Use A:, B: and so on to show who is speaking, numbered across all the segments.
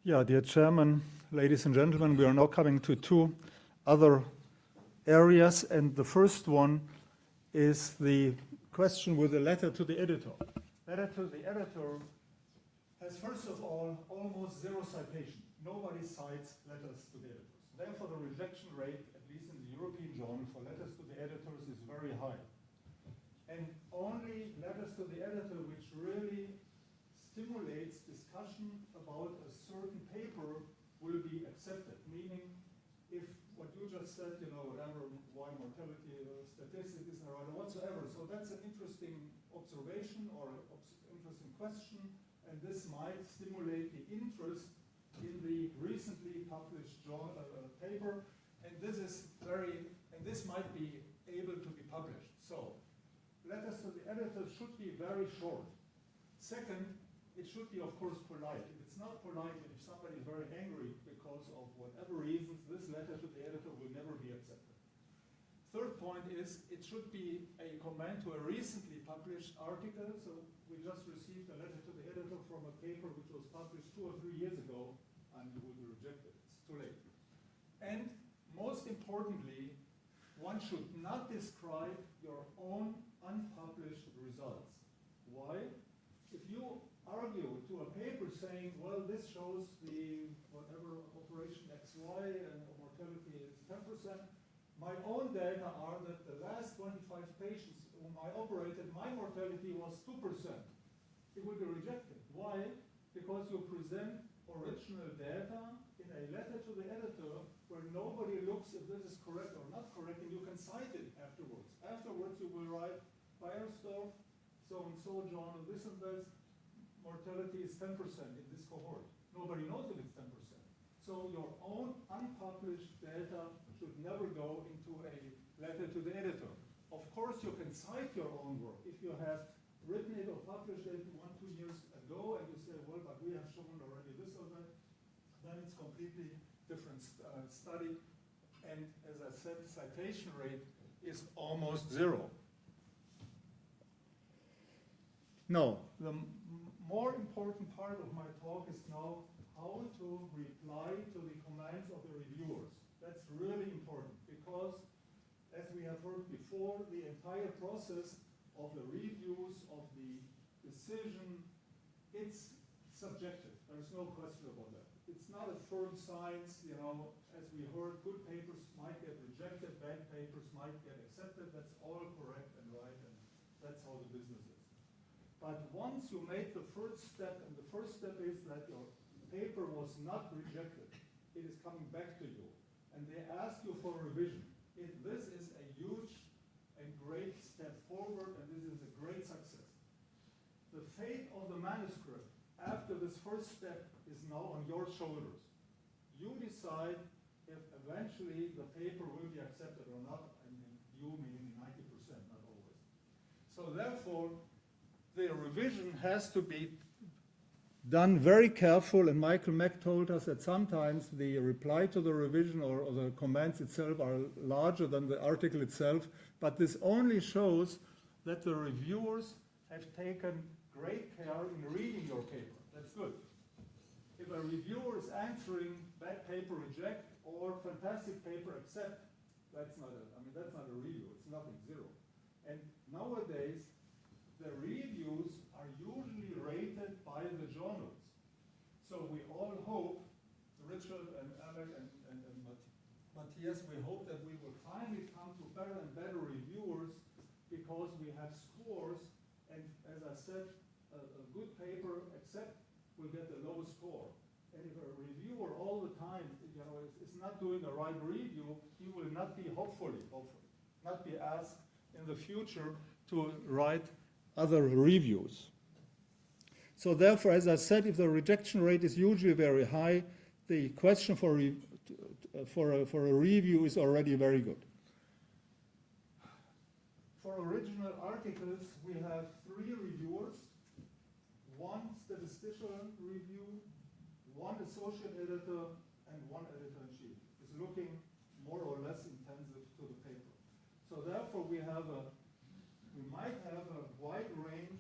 A: Yeah, dear Chairman, ladies and gentlemen, we are now coming to two other areas, and the first one is the question with the letter to the editor. Letter to the editor has, first of all, almost zero citation. Nobody cites letters to the editors. Therefore, the rejection rate, at least in the European Journal, for letters to the editors is very high. And only letters to the editor which really stimulates discussion about a certain paper will be accepted. Meaning, if what you just said, whatever, why mortality statistic is not right or whatsoever. So that's an interesting observation or interesting question, and this might stimulate the interest in the recently published paper, and this might be able to be published. So, letters to the editor should be very short. Second, it should be, of course, polite. If it's not polite, and if somebody is very angry because of whatever reasons, this letter to the editor will never be accepted. Third point is, it should be a comment to a recently published article. So we just received a letter to the editor from a paper which was published 2 or 3 years ago, and you will be rejected. It's too late. And most importantly, one should not describe your own unpublished results. Why? If you argue to a paper saying, well, this shows the whatever operation XY and mortality is 10%, my own data are that the last 25 patients whom I operated, my mortality was 2%. It will be rejected. Why? Because you present original data in a letter to the editor where nobody looks if this is correct or not correct, and you can cite it afterwards. Afterwards you will write, Beyersdorf, so-and-so journal, this and this, mortality is 10% in this cohort. Nobody knows if it's 10%. So your own unpublished data should never go into a letter to the editor. Of course, you can cite your own work. If you have written it or published it 1 or 2 years ago, and you say, well, but we have shown already this or that, then it's completely different study. And as I said, citation rate is almost zero. No, the more important part of my talk is now how to reply to the comments of the reviewers. That's really important because, as we have heard before, the entire process of the reviews, of the decision, it's subjective. There's no question about that. It's not a firm science, as we heard, good papers might get rejected, bad papers might get accepted. That's all correct and right, and that's how the business is. But once you make the first step, and the first step is that your paper was not rejected, it is coming back to you, and they ask you for revision. This is a huge and great step forward, and this is a great success. The fate of the manuscript after this first step is now on your shoulders. You decide if eventually the paper will be accepted or not, and you meaning 90%, not always. So therefore, the revision has to be done very careful, and Michael Mack told us that sometimes the reply to the revision or the comments itself are larger than the article itself, but this only shows that the reviewers have taken great care in reading your paper. That's good. If a reviewer is answering bad paper reject or fantastic paper accept, that's not a review, it's nothing, zero. And nowadays, the reviews are usually rated by the journals. So we all hope, Richard and Alec and Matthias, we hope that we will finally come to better and better reviewers because we have scores, and as I said, a good paper accept will get the lowest score. And if a reviewer all the time is not doing the right review, he will not be, hopefully, not be asked in the future to write other reviews. So therefore, as I said, if the rejection rate is usually very high, the question for a review is already very good. For original articles, we have 3 reviewers, 1 statistician review, 1 associate editor, and 1 editor-in-chief. It's looking more or less intensive to the paper. So therefore, we might have a wide range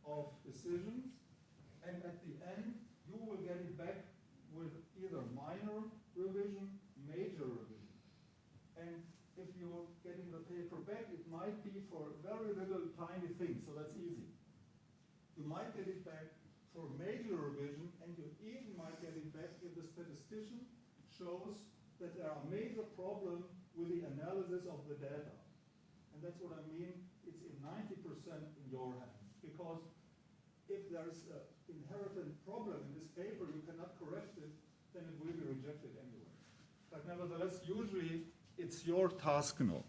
A: of decisions, and at the end, you will get it back might get it back for major revision, and you even might get it back if the statistician shows that there are major problems with the analysis of the data. And that's what I mean, it's in 90% in your hands. Because if there's an inherent problem in this paper, you cannot correct it, then it will be rejected anyway. But nevertheless, usually it's your task now.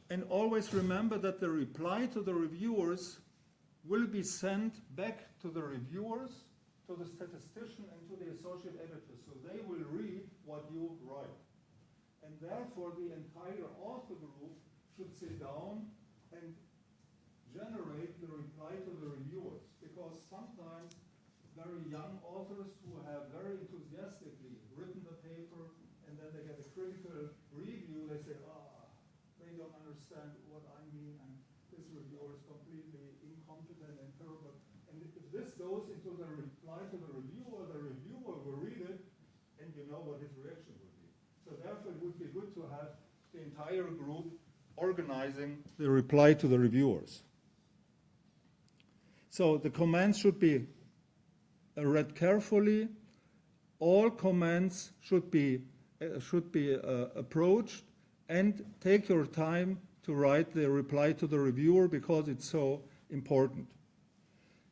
A: And always remember that the reply to the reviewers will be sent back to the reviewers, to the statistician, and to the associate editor. So they will read what you write. And therefore, the entire author group should sit down and generate the reply to the reviewers. Because sometimes very young authors who have very enthusiastically written the paper, and then they get a critical review, they say, they don't understand what I mean, and this reviewer is completely incompetent and terrible. And if this goes into the reply to the reviewer will read it, and you know what his reaction would be. So therefore, it would be good to have the entire group organizing the reply to the reviewers. So the comments should be read carefully. All comments should be approached, and take your time to write the reply to the reviewer because it's so important.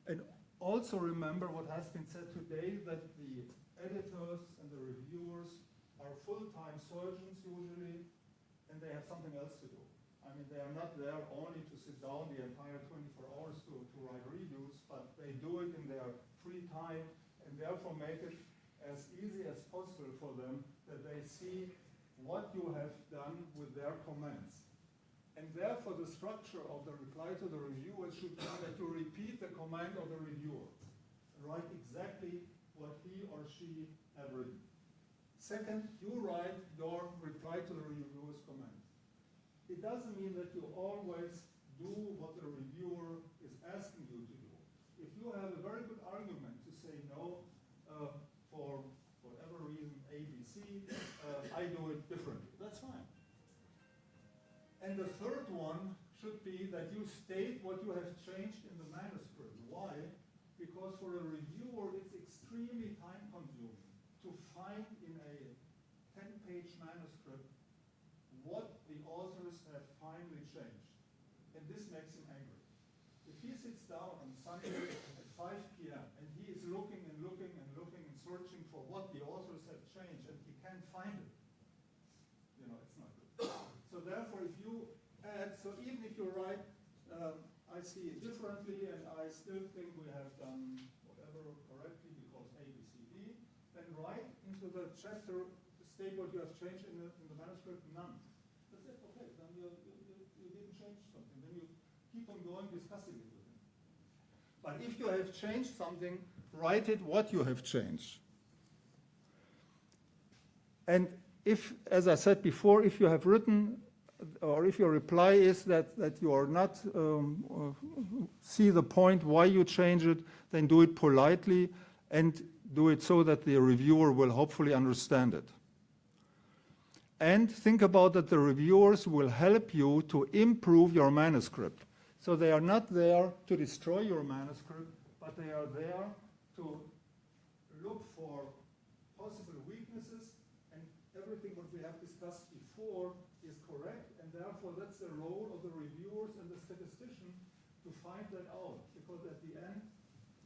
A: And also remember what has been said today, that the editors and the reviewers are full-time surgeons usually, and they have something else to do. I mean, they are not there only to sit down the entire 24 hours to write reviews, but they do it in their free time, and therefore make it as easy as possible for them that they see what you have done with their comments. And therefore, the structure of the reply to the reviewer should be that you repeat the comment of the reviewer. Write exactly what he or she have written. Second, you write your reply to the reviewer's comment. It doesn't mean that you always do what the reviewer is asking you to do. If you have a very good argument to say no for whatever reason, A, B, C, I do it differently. That's fine. And the third one should be that you state what you have changed in the manuscript. Why? Because for a reviewer, it's extremely time-consuming to find in a 10-page manuscript what the authors have finally changed. And this makes him angry. If he sits down on Sunday at 5 p.m. and he is looking and looking and looking and searching for what the authors have changed and he can't find it, you know, it's not good. So therefore, if you add, so even if you write, I see it differently and I still think we have done whatever correctly because A, B, C, D, then write into the chapter, state what you have changed in the manuscript, none. That's it, okay, then you didn't change something. Then you keep on going discussing it with him. But if you have changed something, write it what you have changed. And if, as I said before, if you have written, or if your reply is that you are not see the point why you change it, then do it politely and do it so that the reviewer will hopefully understand it. And think about that the reviewers will help you to improve your manuscript. So they are not there to destroy your manuscript, but they are there to look for possible weaknesses, and everything what we have discussed before is correct, and therefore that's the role of the reviewers and the statistician to find that out, because at the end,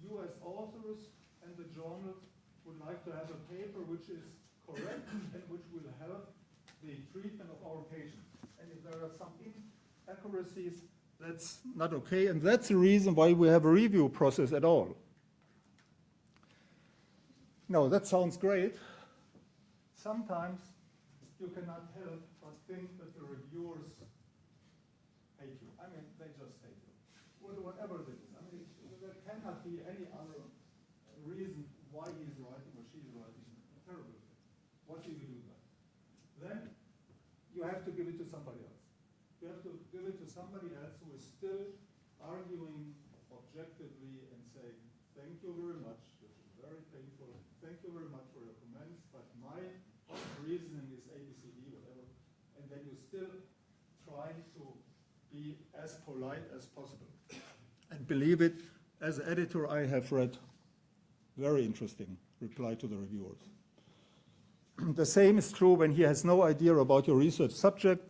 A: you as authors and the journals would like to have a paper which is correct and which will help the treatment of our patients. And if there are some inaccuracies, that's not okay, and that's the reason why we have a review process at all. Now, that sounds great. Sometimes you cannot help but think that the reviewers hate you. I mean, they just hate you. Whatever it is. I mean, there cannot be any other reason why he's writing or she's writing a terrible thing. What do you do then? Then you have to give it to somebody else. You have to give it to somebody else who is still arguing objectively and saying, thank you very much, this is very painful, thank you very much for your comments, but my reasoning is A, B, C, D, whatever, and then you still try to be as polite as possible. And believe it, as an editor, I have read very interesting reply to the reviewers. The same is true when he has no idea about your research subject.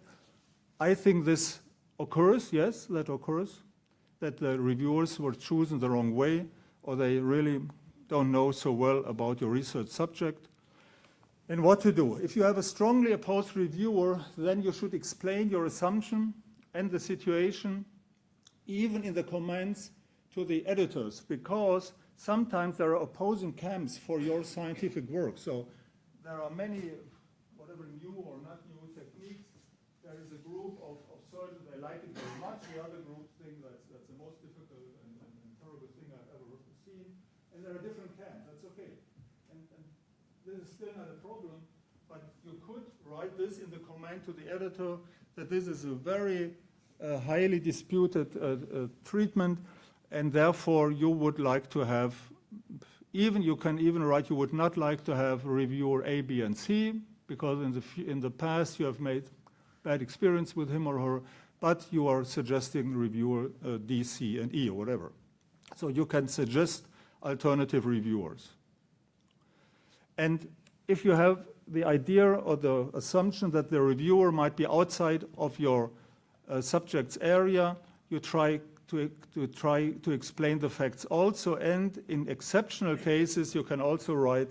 A: I think this occurs, yes, that occurs, that the reviewers were chosen the wrong way, or they really don't know so well about your research subject. And what to do? If you have a strongly opposed reviewer, then you should explain your assumption and the situation, even in the comments to the editors, because sometimes there are opposing camps for your scientific work. So there are many, whatever new or not new techniques. There is a group of surgeons, they like it very much. The other group think that's the most difficult and terrible thing I've ever seen. And there are different camps. That's okay. And this is still not a problem, but you could write this in the comment to the editor that this is a very highly disputed treatment, and therefore you would like to have, you can even write you would not like to have reviewer A, B, and C, because in the past you have made bad experience with him or her, but you are suggesting reviewer D, C, and E, or whatever. So you can suggest alternative reviewers. And if you have the idea or the assumption that the reviewer might be outside of your subject's area, you try to explain the facts also, and in exceptional cases you can also write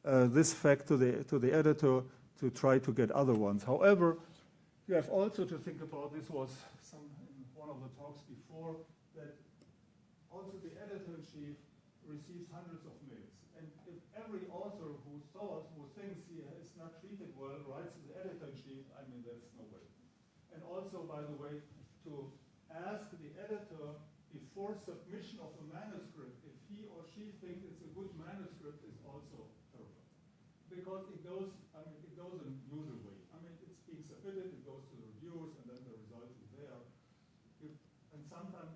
A: this fact to the editor to try to get other ones. However, you have also to think about, this was in one of the talks before, that also the editor-in-chief receives hundreds of mails. And if every author who thinks he is not treated well writes to the editor-in-chief, I mean, that's no way. And also, by the way, to ask the editor before submission of a manuscript if he or she thinks it's a good manuscript is also terrible. Because it goes in usual way. I mean, it's being submitted, it goes to the reviewers, and then the result is there. And sometimes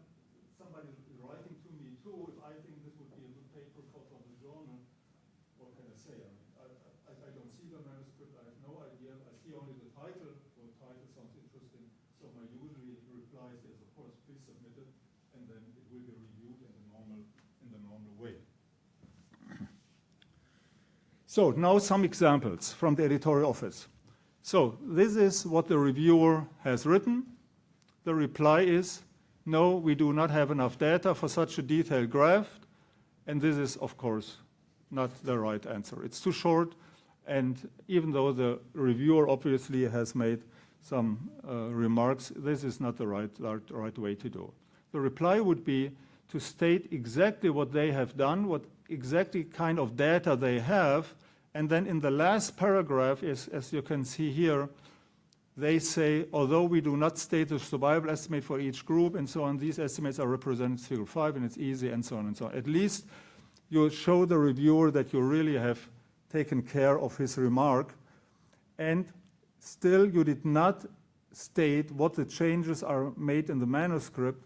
A: somebody is writing to me too, if I think this would be a good paper for the journal, what can I say? I don't see the manuscript, I have no idea. I see only the title. The title sounds interesting. So my usually reply is, yes, of course, please submit it, and then it will be reviewed in the normal way. So now some examples from the editorial office. So this is what the reviewer has written. The reply is, no, we do not have enough data for such a detailed graph, and this is, of course, not the right answer. It's too short, and even though the reviewer obviously has made some remarks, this is not the right way to do it. The reply would be to state exactly what they have done, what exactly kind of data they have, and then in the last paragraph, as you can see here, they say, although we do not state the survival estimate for each group and so on, these estimates are represented in figure 5 and it's easy and so on and so on. At least you show the reviewer that you really have taken care of his remark, and still you did not state what the changes are made in the manuscript,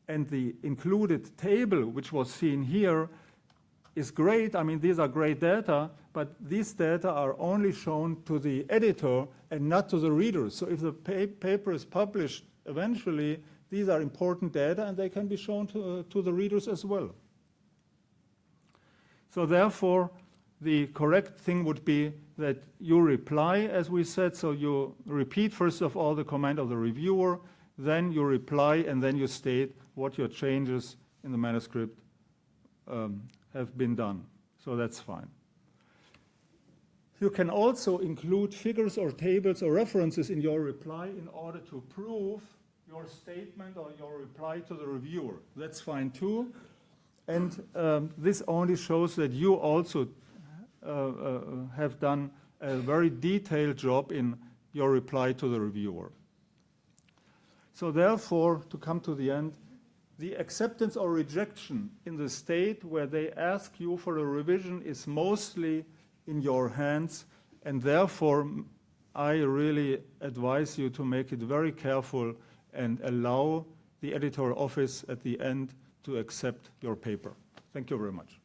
A: and the included table, which was seen here, is great. I mean, these are great data, but these data are only shown to the editor and not to the readers. So if the paper is published eventually, these are important data and they can be shown to the readers as well. So therefore, the correct thing would be that you reply, as we said, so you repeat first of all the comment of the reviewer, then you reply, and then you state what your changes in the manuscript have been done. So that's fine. You can also include figures or tables or references in your reply in order to prove your statement or your reply to the reviewer. That's fine too. And this only shows that you also have done a very detailed job in your reply to the reviewer. So therefore, to come to the end, the acceptance or rejection in the state where they ask you for a revision is mostly in your hands, and therefore I really advise you to make it very careful and allow the editorial office at the end to accept your paper. Thank you very much.